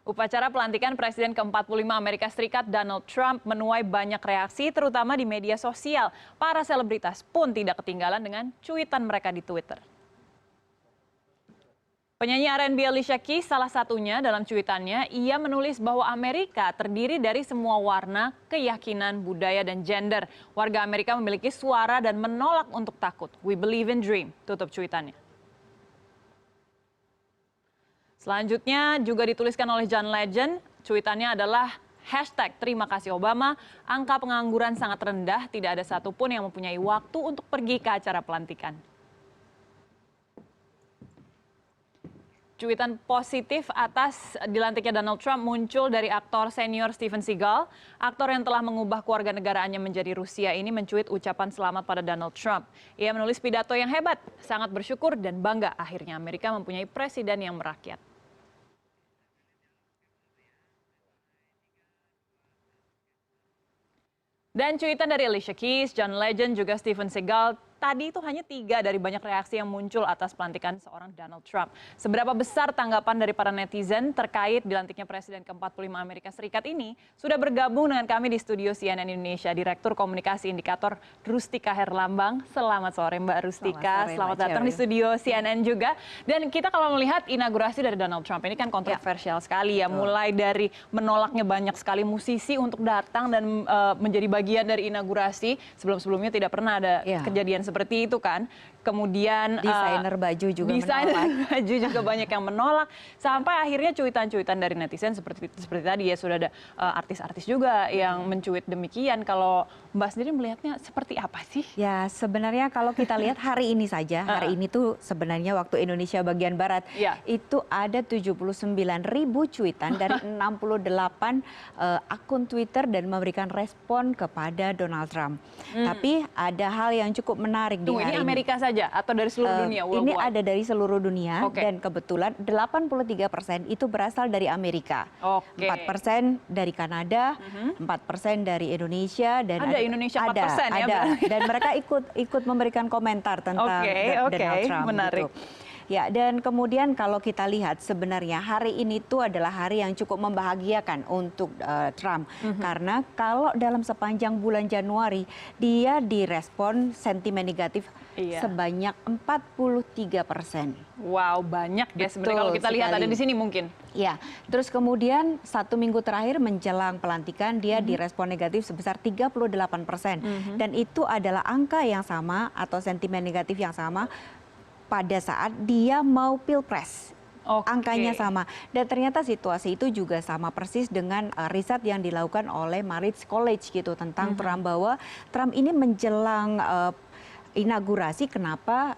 Upacara pelantikan Presiden ke-45 Amerika Serikat Donald Trump menuai banyak reaksi terutama di media sosial. Para selebritas pun tidak ketinggalan dengan cuitan mereka di Twitter. Penyanyi R&B Alicia Keys salah satunya dalam cuitannya, ia menulis bahwa Amerika terdiri dari semua warna, keyakinan, budaya, dan gender. Warga Amerika memiliki suara dan menolak untuk takut. We believe in dream, tutup cuitannya. Selanjutnya juga dituliskan oleh John Legend, cuitannya adalah #terima kasih Obama, angka pengangguran sangat rendah, tidak ada satupun yang mempunyai waktu untuk pergi ke acara pelantikan. Cuitan positif atas dilantiknya Donald Trump muncul dari aktor senior Steven Seagal. Aktor yang telah mengubah kewarganegaraannya menjadi Rusia ini mencuit ucapan selamat pada Donald Trump. Ia menulis pidato yang hebat, sangat bersyukur dan bangga akhirnya Amerika mempunyai presiden yang merakyat. Dan cuitan dari Alicia Keys, John Legend, juga Steven Seagal, tadi itu hanya 3 dari banyak reaksi yang muncul atas pelantikan seorang Donald Trump. Seberapa besar tanggapan dari para netizen terkait dilantiknya Presiden ke-45 Amerika Serikat ini, sudah bergabung dengan kami di studio CNN Indonesia, Direktur Komunikasi Indikator Rustika Herlambang. Selamat sore Mbak Rustika, selamat datang di studio CNN juga. Dan kita kalau melihat inaugurasi dari Donald Trump ini kan kontroversial sekali ya, mulai dari menolaknya banyak sekali musisi untuk datang dan menjadi bagian dari inaugurasi. Sebelum-sebelumnya tidak pernah ada kejadian seperti itu kan. Kemudian desainer baju juga banyak yang menolak, sampai akhirnya cuitan-cuitan dari netizen seperti tadi ya, sudah ada artis-artis juga yang mencuit demikian. Kalau Mbak sendiri melihatnya seperti apa sih? Ya sebenarnya kalau kita lihat hari ini saja, hari ini tuh sebenarnya waktu Indonesia bagian Barat itu ada 79.000 cuitan dari 68 akun Twitter dan memberikan respon kepada Donald Trump. Tapi ada hal yang cukup menarik di hari ini Amerika saja atau dari seluruh dunia? Ini ada dari seluruh dunia dan kebetulan 83% itu berasal dari Amerika, 4% dari Kanada, 4% dari Indonesia, dan ada Indonesia 4% ya, dan mereka ikut memberikan komentar tentang Donald Trump. Menarik. Gitu. Ya, dan kemudian kalau kita lihat sebenarnya hari ini tuh adalah hari yang cukup membahagiakan untuk Trump. Karena kalau dalam sepanjang bulan Januari dia direspon sentimen negatif sebanyak 43%. Wow, banyak ya sebenarnya kalau kita lihat ada di sini mungkin. Ya, terus kemudian 1 minggu terakhir menjelang pelantikan dia direspon negatif sebesar 38%. Dan itu adalah angka yang sama atau sentimen negatif yang sama pada saat dia mau pilpres. Angkanya sama. Dan ternyata situasi itu juga sama persis dengan riset yang dilakukan oleh Maritz College gitu tentang Trump, bahwa Trump ini menjelang inaugurasi kenapa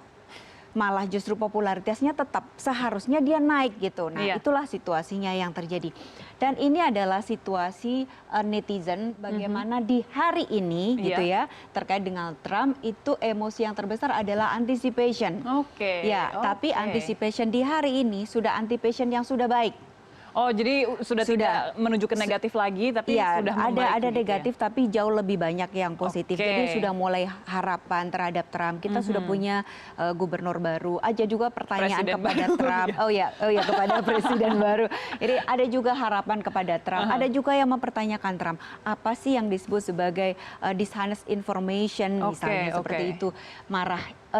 malah justru popularitasnya tetap seharusnya dia naik gitu. Nah, itulah situasinya yang terjadi. Dan ini adalah situasi netizen bagaimana di hari ini gitu ya, terkait dengan Trump itu emosi yang terbesar adalah anticipation. Tapi anticipation di hari ini sudah anticipation yang sudah baik. Oh, jadi sudah tidak menuju ke negatif lagi, tapi sudah membaik. Ada negatif, tapi jauh lebih banyak yang positif. Jadi sudah mulai harapan terhadap Trump. Kita sudah punya gubernur baru. Aja juga pertanyaan kepada Trump. Kepada presiden baru. Jadi ada juga harapan kepada Trump. Ada juga yang mempertanyakan Trump. Apa sih yang disebut sebagai dishonest information, misalnya seperti itu.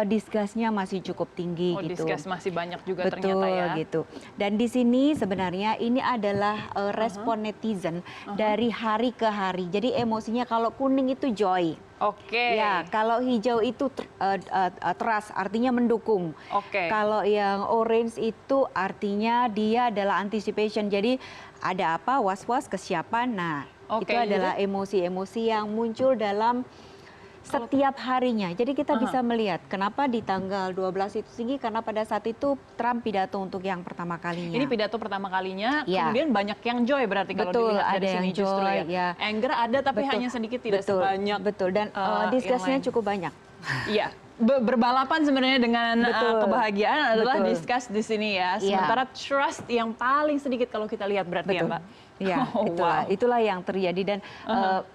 Disgustnya masih cukup tinggi gitu. Disgust masih banyak juga ternyata ya. Gitu. Dan di sini sebenarnya ini adalah respon netizen dari hari ke hari. Jadi emosinya kalau kuning itu joy. Ya, kalau hijau itu trust, artinya mendukung. Kalau yang orange itu artinya dia adalah anticipation. Jadi ada apa, was-was, kesiapan. Nah, itu adalah emosi-emosi yang muncul dalam setiap harinya. Jadi kita bisa melihat kenapa di tanggal 12 itu tinggi, karena pada saat itu Trump pidato untuk yang pertama kalinya. Ini pidato pertama kalinya, kemudian banyak yang joy berarti kalau dilihat dari sini justru ya. Anger ada tapi hanya sedikit, tidak sebanyak. Dan discussnya cukup banyak. Iya. berbalapan sebenarnya dengan kebahagiaan adalah betul. discuss di sini ya. Iya. Sementara trust yang paling sedikit kalau kita lihat berarti ya, Betul. Mbak. Ya, Oh, itulah yang terjadi dan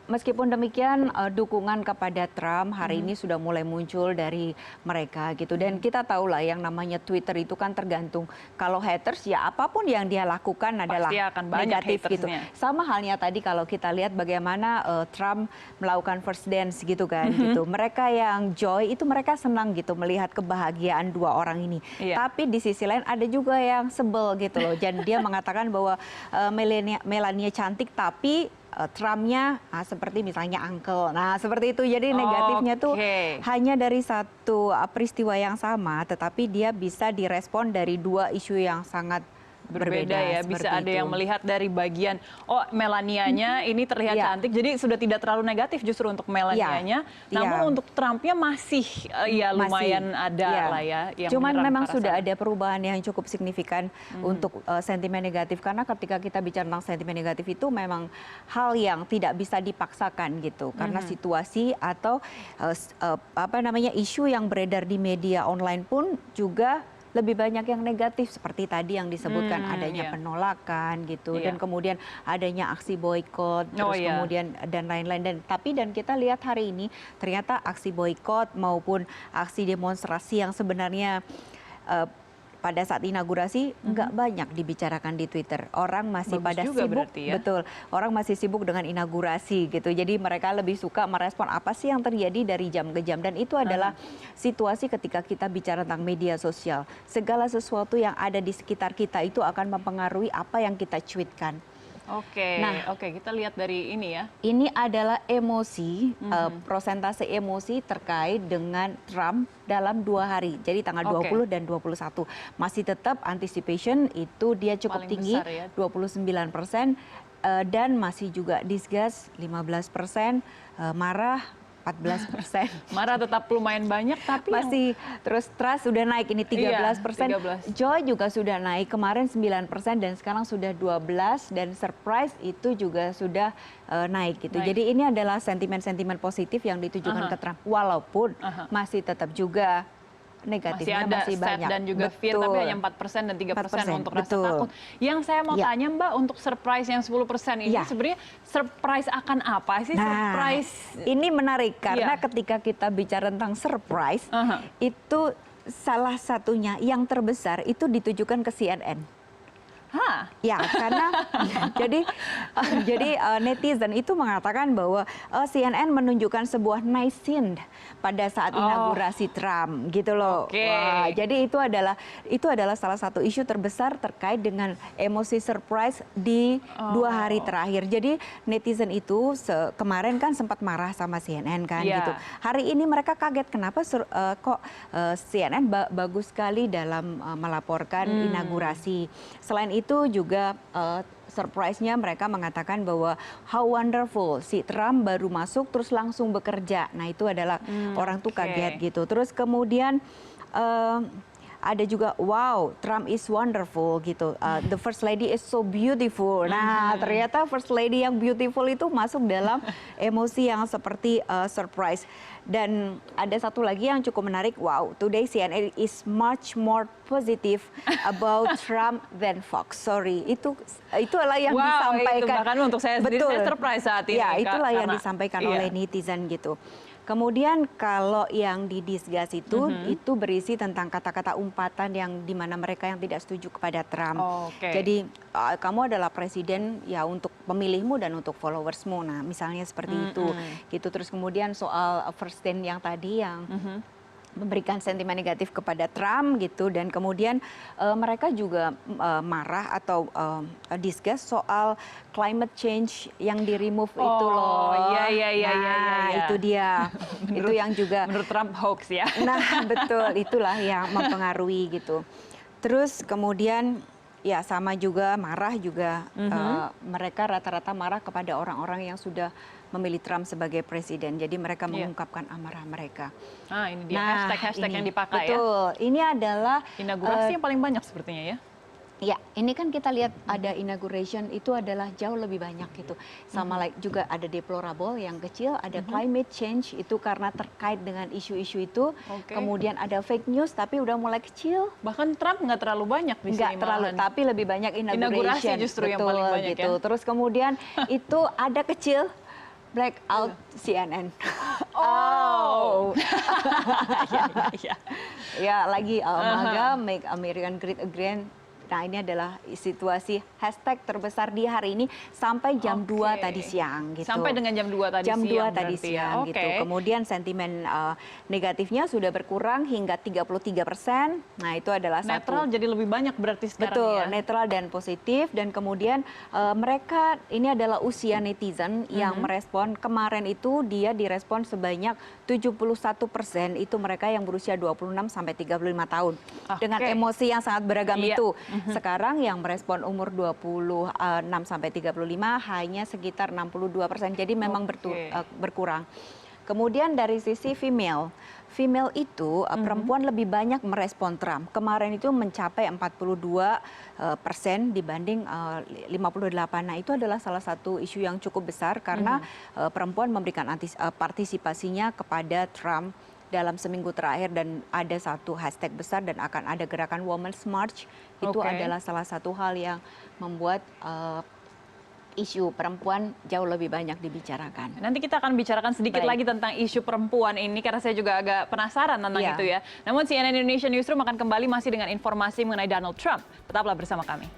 meskipun demikian dukungan kepada Trump hari ini sudah mulai muncul dari mereka gitu dan kita tahu lah yang namanya Twitter itu kan tergantung kalau haters ya apapun yang dia lakukan adalah akan banyak negatif gitu. hatersnya. Sama halnya tadi kalau kita lihat bagaimana Trump melakukan first dance gitu kan gitu. Mereka yang joy itu mereka senang gitu melihat kebahagiaan dua orang ini. Iya. Tapi di sisi lain ada juga yang sebel gitu loh. Dan dia mengatakan bahwa Melania cantik tapi Trumpnya seperti misalnya uncle. Nah seperti itu jadi negatifnya tuh hanya dari satu peristiwa yang sama tetapi dia bisa direspon dari dua isu yang sangat berbeda ya, bisa ada itu. yang melihat dari bagian Melanianya ini terlihat cantik, jadi sudah tidak terlalu negatif justru untuk Melanianya, namun untuk Trumpnya masih lumayan ada lah ya. Yang cuman memang sudah ada perubahan yang cukup signifikan untuk sentimen negatif karena ketika kita bicara tentang sentimen negatif itu memang hal yang tidak bisa dipaksakan gitu karena situasi atau isu yang beredar di media online pun juga lebih banyak yang negatif seperti tadi yang disebutkan adanya penolakan gitu dan kemudian adanya aksi boikot terus kemudian dan lain-lain dan kita lihat hari ini ternyata aksi boikot maupun aksi demonstrasi yang sebenarnya pada saat inaugurasi nggak banyak dibicarakan di Twitter. Orang masih pada sibuk, betul. Orang masih sibuk dengan inaugurasi gitu. Jadi mereka lebih suka merespon apa sih yang terjadi dari jam ke jam. Dan itu adalah situasi ketika kita bicara tentang media sosial. Segala sesuatu yang ada di sekitar kita itu akan mempengaruhi apa yang kita tweetkan. Oke, kita lihat dari ini ya. Ini adalah emosi, prosentase emosi terkait dengan Trump dalam 2 hari. Jadi tanggal 20 dan 21. Masih tetap anticipation itu dia cukup paling tinggi, ya? 29%. Dan masih juga disgust 15%, marah 14%. Marah tetap lumayan banyak tapi masih terus trust sudah naik ini 13%. Joy juga sudah naik kemarin 9% dan sekarang sudah 12 dan surprise itu juga sudah naik gitu. Jadi ini adalah sentimen-sentimen positif yang ditujukan ke Trump walaupun masih tetap juga negatifnya masih banyak. Dan juga fear, tapi hanya 4% dan 3% untuk rasa takut. Yang saya mau tanya Mbak, untuk surprise yang 10% ini sebenarnya surprise akan apa sih? Surprise ini menarik karena ketika kita bicara tentang surprise, itu salah satunya yang terbesar itu ditujukan ke CNN. Ya, karena jadi netizen itu mengatakan bahwa CNN menunjukkan sebuah nice scene pada saat inaugurasi Trump, gitu loh. Wah, jadi itu adalah salah satu isu terbesar terkait dengan emosi surprise di 2 hari terakhir. Jadi netizen itu kemarin kan sempat marah sama CNN kan, gitu. Hari ini mereka kaget kenapa kok CNN bagus sekali dalam melaporkan inaugurasi. Selain itu juga surprise-nya mereka mengatakan bahwa how wonderful si Trump baru masuk terus langsung bekerja. Nah itu adalah orang tuh kaget gitu. Terus kemudian ada juga wow Trump is wonderful gitu. The first lady is so beautiful. Nah ternyata first lady yang beautiful itu masuk dalam emosi yang seperti surprise. Dan ada satu lagi yang cukup menarik. Wow, today CNN is much more positive about Trump than Fox. Sorry, itulah yang disampaikan. Itu bahkan untuk saya sendiri saya surprise saat ini. Ya, itulah yang disampaikan oleh netizen gitu. Kemudian kalau yang di disgust itu berisi tentang kata-kata umpatan yang dimana mereka yang tidak setuju kepada Trump. Jadi kamu adalah presiden ya untuk pemilihmu dan untuk followersmu. Nah misalnya seperti itu. Gitu. Terus kemudian soal first stand yang tadi yang memberikan sentimen negatif kepada Trump gitu dan kemudian mereka juga marah atau discuss soal climate change yang di remove itu loh. Itu dia. Itu yang juga menurut Trump hoax ya. Nah, betul, itulah yang mempengaruhi gitu. Terus kemudian ya sama juga marah juga mereka rata-rata marah kepada orang-orang yang sudah memilih Trump sebagai presiden. Jadi mereka mengungkapkan amarah mereka. Ini dia hashtag yang dipakai betul. Ini adalah inaugurasi yang paling banyak sepertinya ya. Ya, ini kan kita lihat ada inauguration itu adalah jauh lebih banyak gitu. Sama like juga ada deplorable yang kecil, ada climate change itu karena terkait dengan isu-isu itu. Oke. Kemudian ada fake news tapi udah mulai kecil. Bahkan Trump nggak terlalu banyak di Nggak sini terlalu, malahan. tapi lebih banyak Inaugurasi inauguration. justru yang Betul, paling banyak gitu. ya. Terus kemudian itu ada kecil blackout CNN. Oh. Ya. Ya lagi MAGA Make American Great Again. Nah ini adalah situasi hashtag terbesar di hari ini sampai jam 2 Oke. tadi siang gitu. Sampai dengan jam 2 tadi Jam 2 siang tadi berarti ya. siang gitu. Oke. Kemudian sentimen negatifnya sudah berkurang hingga 33%. Nah itu adalah Netral satu. jadi lebih banyak berarti sekarang Betul, ya. netral dan positif. Dan kemudian mereka, ini adalah usia netizen yang merespon. Kemarin itu dia direspon sebanyak 71%, itu mereka yang berusia 26 sampai 35 tahun. Dengan Oke. emosi yang sangat beragam Iya. itu. Sekarang yang merespon umur 26 sampai 35 hanya sekitar 62%. Jadi memang Oke. berkurang. Kemudian dari sisi female itu perempuan lebih banyak merespon Trump. Kemarin itu mencapai 42% dibanding 58. Nah itu adalah salah satu isu yang cukup besar karena perempuan memberikan partisipasinya kepada Trump dalam seminggu terakhir, dan ada satu hashtag besar dan akan ada gerakan Women's March. Itu Oke. adalah salah satu hal yang membuat isu perempuan jauh lebih banyak dibicarakan. Nanti kita akan bicarakan sedikit Baik. lagi tentang isu perempuan ini karena saya juga agak penasaran tentang Iya. itu ya. Namun CNN Indonesia Newsroom akan kembali masih dengan informasi mengenai Donald Trump. Tetaplah bersama kami.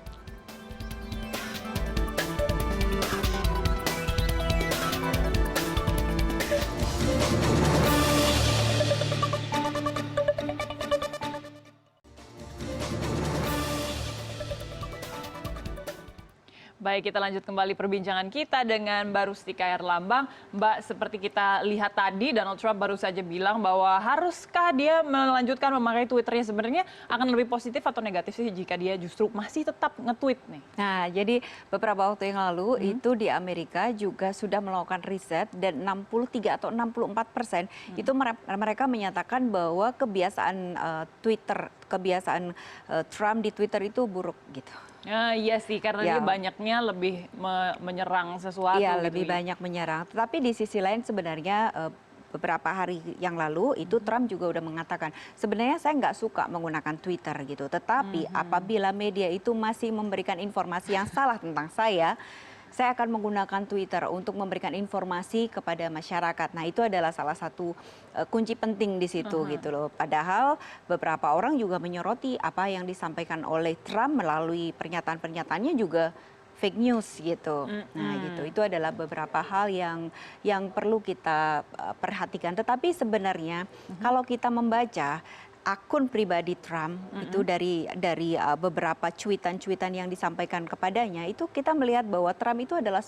Baik, kita lanjut kembali perbincangan kita dengan Mbak Rustika Herlambang. Mbak, seperti kita lihat tadi, Donald Trump baru saja bilang bahwa haruskah dia melanjutkan memakai Twitternya, sebenarnya akan lebih positif atau negatif sih jika dia justru masih tetap nge-tweet nih? Nah, jadi beberapa waktu yang lalu itu di Amerika juga sudah melakukan riset, dan 63 atau 64% itu mereka menyatakan bahwa kebiasaan kebiasaan Trump di Twitter itu buruk gitu. Iya sih, karena Ya. dia banyaknya lebih menyerang sesuatu Iya, gitu lebih ya. banyak menyerang. Tetapi di sisi lain sebenarnya beberapa hari yang lalu itu Trump juga udah mengatakan, sebenarnya saya nggak suka menggunakan Twitter gitu. Tetapi apabila media itu masih memberikan informasi yang salah tentang saya akan menggunakan Twitter untuk memberikan informasi kepada masyarakat. Nah itu adalah salah satu kunci penting di situ gitu loh. Padahal beberapa orang juga menyoroti apa yang disampaikan oleh Trump melalui pernyataan-pernyataannya juga fake news gitu. Nah gitu, itu adalah beberapa hal yang perlu kita perhatikan. Tetapi sebenarnya kalau kita membaca akun pribadi Trump itu dari beberapa cuitan-cuitan yang disampaikan kepadanya, itu kita melihat bahwa Trump itu adalah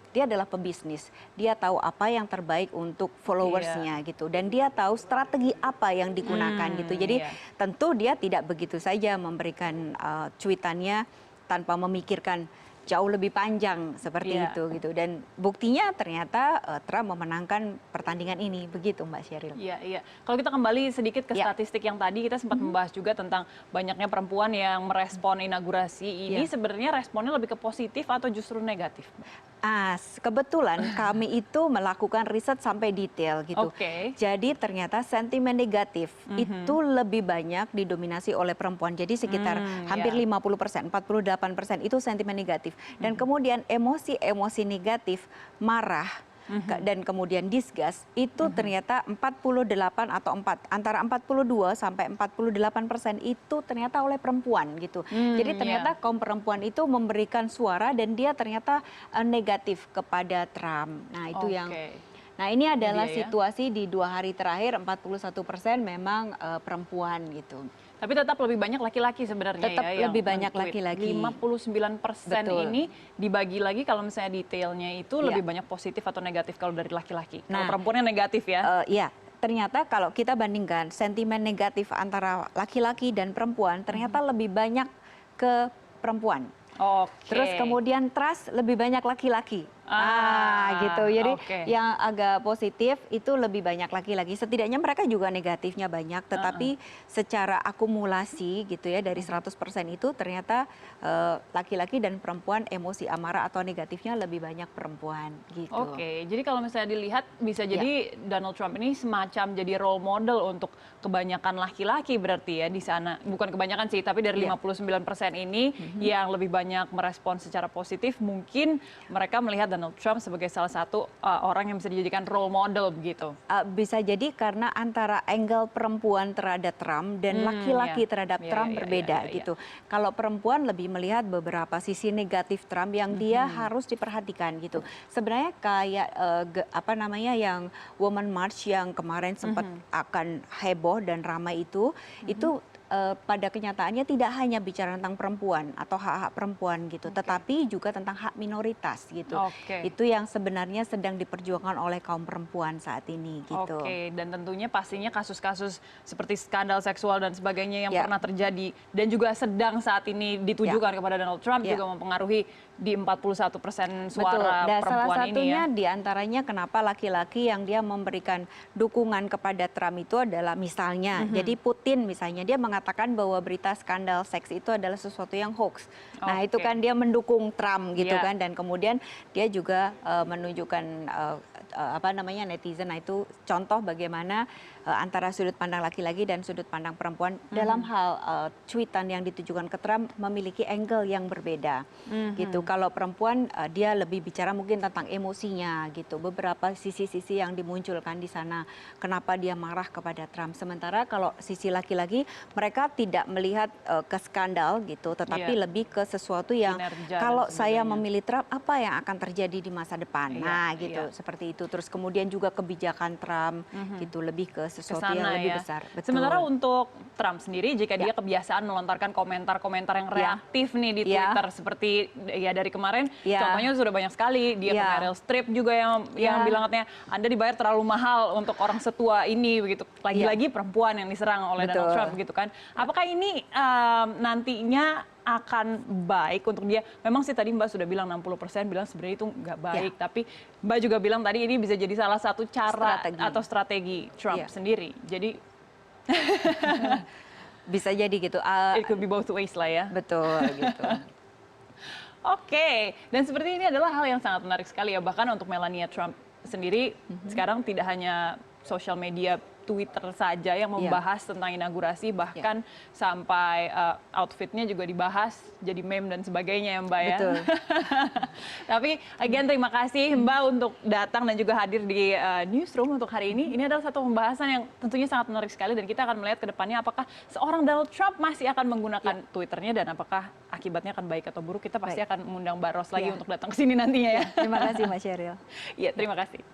dia adalah pebisnis. Dia tahu apa yang terbaik untuk followersnya gitu, dan dia tahu strategi apa yang digunakan gitu. Jadi tentu dia tidak begitu saja memberikan cuitannya tanpa memikirkan jauh lebih panjang seperti itu gitu. Dan buktinya ternyata Trump memenangkan pertandingan ini, begitu Mbak Sheryl. Iya. Kalau kita kembali sedikit ke statistik yang tadi, kita sempat membahas juga tentang banyaknya perempuan yang merespon inaugurasi ini. Sebenarnya responnya lebih ke positif atau justru negatif? Kebetulan kami itu melakukan riset sampai detail gitu. Oke. Jadi ternyata sentimen negatif itu lebih banyak didominasi oleh perempuan. Jadi sekitar hampir 50%, 48% itu sentimen negatif. Dan kemudian emosi negatif, marah, dan kemudian disgust itu ternyata 48 atau antara 42 sampai 48% itu ternyata oleh perempuan gitu. Jadi ternyata kaum perempuan itu memberikan suara dan dia ternyata negatif kepada Trump. Nah itu yang. Nah ini adalah situasi di 2 hari terakhir, 41% memang perempuan gitu. Tapi tetap lebih banyak laki-laki sebenarnya Tetap ya. lebih banyak laki-laki. 59% Betul. ini dibagi lagi kalau misalnya detailnya itu lebih banyak positif atau negatif kalau dari laki-laki. Kalau perempuannya negatif ya. Iya, ternyata kalau kita bandingkan sentimen negatif antara laki-laki dan perempuan, ternyata lebih banyak ke perempuan. Oke. Terus kemudian trust lebih banyak laki-laki. Gitu. Jadi oke. yang agak positif itu lebih banyak laki-laki. Setidaknya mereka juga negatifnya banyak, tetapi secara akumulasi gitu ya dari 100% itu ternyata laki-laki dan perempuan emosi amarah atau negatifnya lebih banyak perempuan gitu. Oke, jadi kalau misalnya dilihat bisa jadi Donald Trump ini semacam jadi role model untuk kebanyakan laki-laki berarti ya di sana. Bukan kebanyakan sih, tapi dari 59% ini yang lebih banyak merespon secara positif, mungkin mereka melihat Donald Trump sebagai salah satu orang yang bisa dijadikan role model begitu. Bisa jadi karena antara angle perempuan terhadap Trump dan laki-laki terhadap Trump berbeda gitu. Kalau perempuan lebih melihat beberapa sisi negatif Trump yang dia harus diperhatikan gitu. Sebenarnya kayak apa namanya yang Women March yang kemarin sempat akan heboh dan ramai itu pada kenyataannya tidak hanya bicara tentang perempuan atau hak-hak perempuan gitu, tetapi juga tentang hak minoritas gitu. Itu yang sebenarnya sedang diperjuangkan oleh kaum perempuan saat ini gitu. Oke, dan tentunya pastinya kasus-kasus seperti skandal seksual dan sebagainya yang pernah terjadi dan juga sedang saat ini ditujukan kepada Donald Trump juga mempengaruhi di 41% suara dan perempuan salah satunya ini ya. diantaranya kenapa laki-laki yang dia memberikan dukungan kepada Trump itu adalah misalnya, jadi Putin misalnya dia mengatakan bahwa berita skandal seks itu adalah sesuatu yang hoax. Nah itu kan dia mendukung Trump gitu kan, dan kemudian dia juga menunjukkan apa namanya netizen. Nah itu contoh bagaimana antara sudut pandang laki-laki dan sudut pandang perempuan dalam hal cuitan yang ditujukan ke Trump memiliki angle yang berbeda gitu. Kalau perempuan dia lebih bicara mungkin tentang emosinya gitu, beberapa sisi-sisi yang dimunculkan di sana kenapa dia marah kepada Trump. Sementara kalau sisi laki-laki mereka tidak melihat ke skandal gitu, tetapi lebih ke sesuatu yang kalau saya memilih Trump apa yang akan terjadi di masa depan. Nah gitu, seperti itu. Terus kemudian juga kebijakan Trump gitu, lebih ke sesuatu yang lebih besar. Betul. Sementara untuk Trump sendiri, jika dia kebiasaan melontarkan komentar-komentar yang reaktif nih di Twitter, seperti ya dari kemarin, contohnya sudah banyak sekali. Dia ke Meryl Streep juga yang bilang katanya, Anda dibayar terlalu mahal untuk orang setua ini, begitu. Lagi-lagi perempuan yang diserang oleh Donald Trump, gitu kan. Apakah ini nantinya akan baik untuk dia? Memang sih tadi Mbak sudah bilang 60% bilang sebenarnya itu nggak baik, tapi Mbak juga bilang tadi ini bisa jadi salah satu cara atau strategi Trump sendiri. Jadi bisa jadi gitu. It could be both ways lah ya. Betul gitu. Oke, dan seperti ini adalah hal yang sangat menarik sekali ya, bahkan untuk Melania Trump sendiri sekarang tidak hanya sosial media Twitter saja yang membahas tentang inaugurasi, bahkan sampai outfitnya juga dibahas jadi meme dan sebagainya ya Mbak ya. Betul. Tapi again terima kasih Mbak untuk datang dan juga hadir di newsroom untuk hari ini. Ini adalah satu pembahasan yang tentunya sangat menarik sekali dan kita akan melihat ke depannya apakah seorang Donald Trump masih akan menggunakan Twitternya dan apakah akibatnya akan baik atau buruk. Kita pasti akan mengundang Mbak Ros lagi untuk datang ke sini nantinya ya. Terima kasih Mbak Sheryl. Iya, terima kasih.